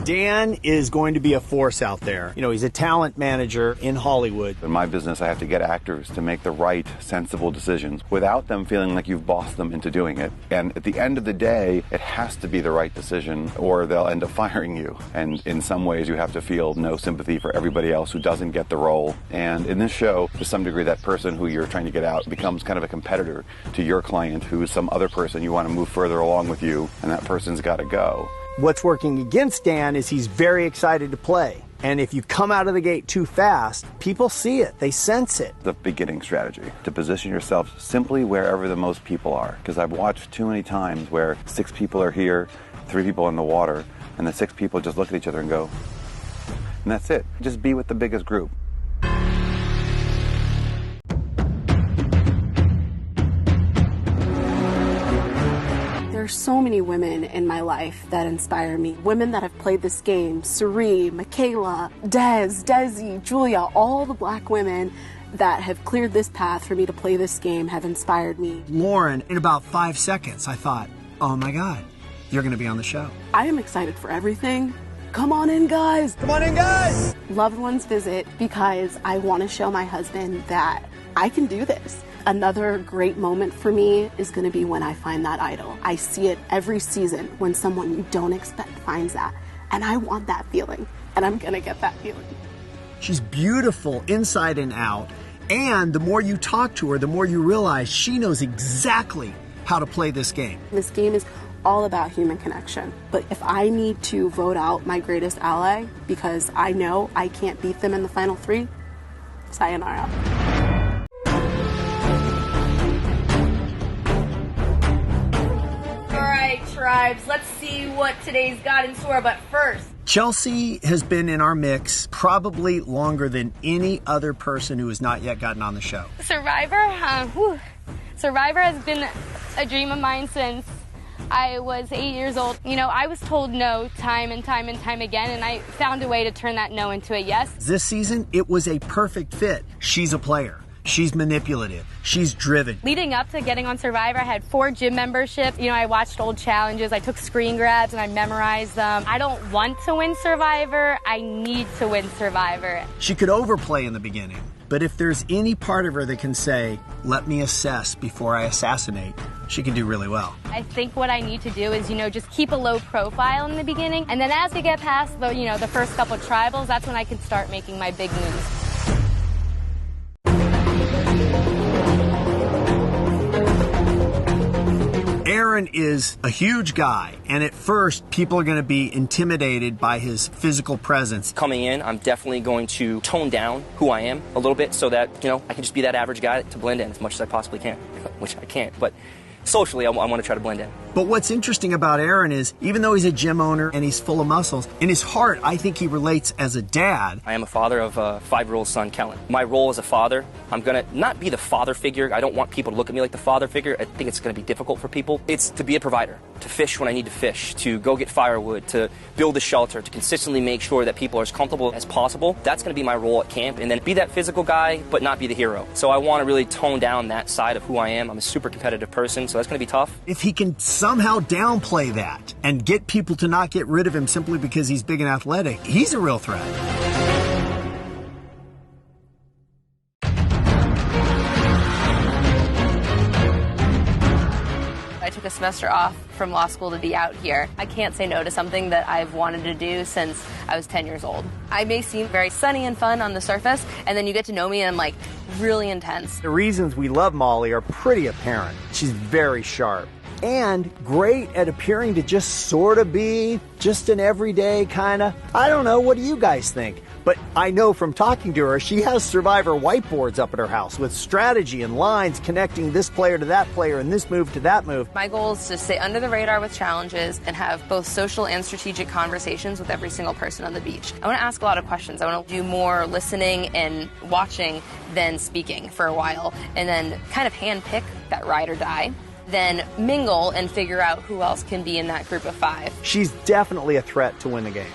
Dan is going to be a force out there. You know, he's a talent manager in Hollywood. In my business, I have to get actors to make the right, sensible decisions without them feeling like you've bossed them into doing it. And at the end of the day, it has to be the right decision or they'll end up firing you. And in some ways, you have to feel no sympathy for everybody else who doesn't get the role. And in this show, to some degree, that person who you're trying to get out becomes kind of a competitor to your client who is some other person you want to move further along with you, and that person's got to go. What's working against Dan is he's very excited to play. And if you come out of the gate too fast, people see it, they sense it. The beginning strategy, to position yourself simply wherever the most people are. Because I've watched too many times where 6 people are here, 3 people in the water, and the 6 people just look at each other and go, and that's it. Just be with the biggest group. There's so many women in my life that inspire me. Women that have played this game, Cirie, Michaela, Desi, Julia, all the black women that have cleared this path for me to play this game have inspired me. Lauren, in about 5 seconds, I thought, oh my God, you're gonna be on the show. I am excited for everything. Come on in, guys. Come on in, guys. Loved ones visit because I want to show my husband that I can do this. Another great moment for me is going to be when I find that idol. I see it every season when someone you don't expect finds that. And I want that feeling. And I'm going to get that feeling. She's beautiful inside and out. And the more you talk to her, the more you realize she knows exactly how to play this game. This game is all about human connection. But if I need to vote out my greatest ally because I know I can't beat them in the final 3, sayonara. Tribes, let's see what today's got in store, but first, Chelsea has been in our mix probably longer than any other person who has not yet gotten on the show. Survivor? Survivor has been a dream of mine since I was 8 years old. You know, I was told no time and time and time again, and I found a way to turn that no into a yes. This season, it was a perfect fit. She's a player. She's manipulative. She's driven. Leading up to getting on Survivor, I had 4 gym memberships. You know, I watched old challenges. I took screen grabs and I memorized them. I don't want to win Survivor. I need to win Survivor. She could overplay in the beginning, but if there's any part of her that can say, let me assess before I assassinate, she can do really well. I think what I need to do is, you know, just keep a low profile in the beginning. And then as we get past the, you know, the first couple of tribals, that's when I can start making my big moves. Aaron is a huge guy, and at first, people are going to be intimidated by his physical presence. Coming in, I'm definitely going to tone down who I am a little bit so that, you know, I can just be that average guy to blend in as much as I possibly can, which I can't, but socially, I want to try to blend in. But what's interesting about Aaron is, even though he's a gym owner and he's full of muscles, in his heart, I think he relates as a dad. I am a father of a 5-year-old son, Kellen. My role as a father, I'm going to not be the father figure. I don't want people to look at me like the father figure. I think it's going to be difficult for people. It's to be a provider, to fish when I need to fish, to go get firewood, to build a shelter, to consistently make sure that people are as comfortable as possible. That's going to be my role at camp, and then be that physical guy, but not be the hero. So I want to really tone down that side of who I am. I'm a super competitive person, so that's going to be tough. If he can somehow downplay that and get people to not get rid of him simply because he's big and athletic, he's a real threat. I took a semester off from law school to be out here. I can't say no to something that I've wanted to do since I was 10 years old. I may seem very sunny and fun on the surface, and then you get to know me and I'm like really intense. The reasons we love Molly are pretty apparent. She's very sharp and great at appearing to just sort of be just an everyday kind of, I don't know, what do you guys think? But I know from talking to her, she has Survivor whiteboards up at her house with strategy and lines connecting this player to that player and this move to that move. My goal is to stay under the radar with challenges and have both social and strategic conversations with every single person on the beach. I want to ask a lot of questions. I want to do more listening and watching than speaking for a while, and then kind of handpick that ride or die. Then mingle and figure out who else can be in that group of 5. She's definitely a threat to win the game.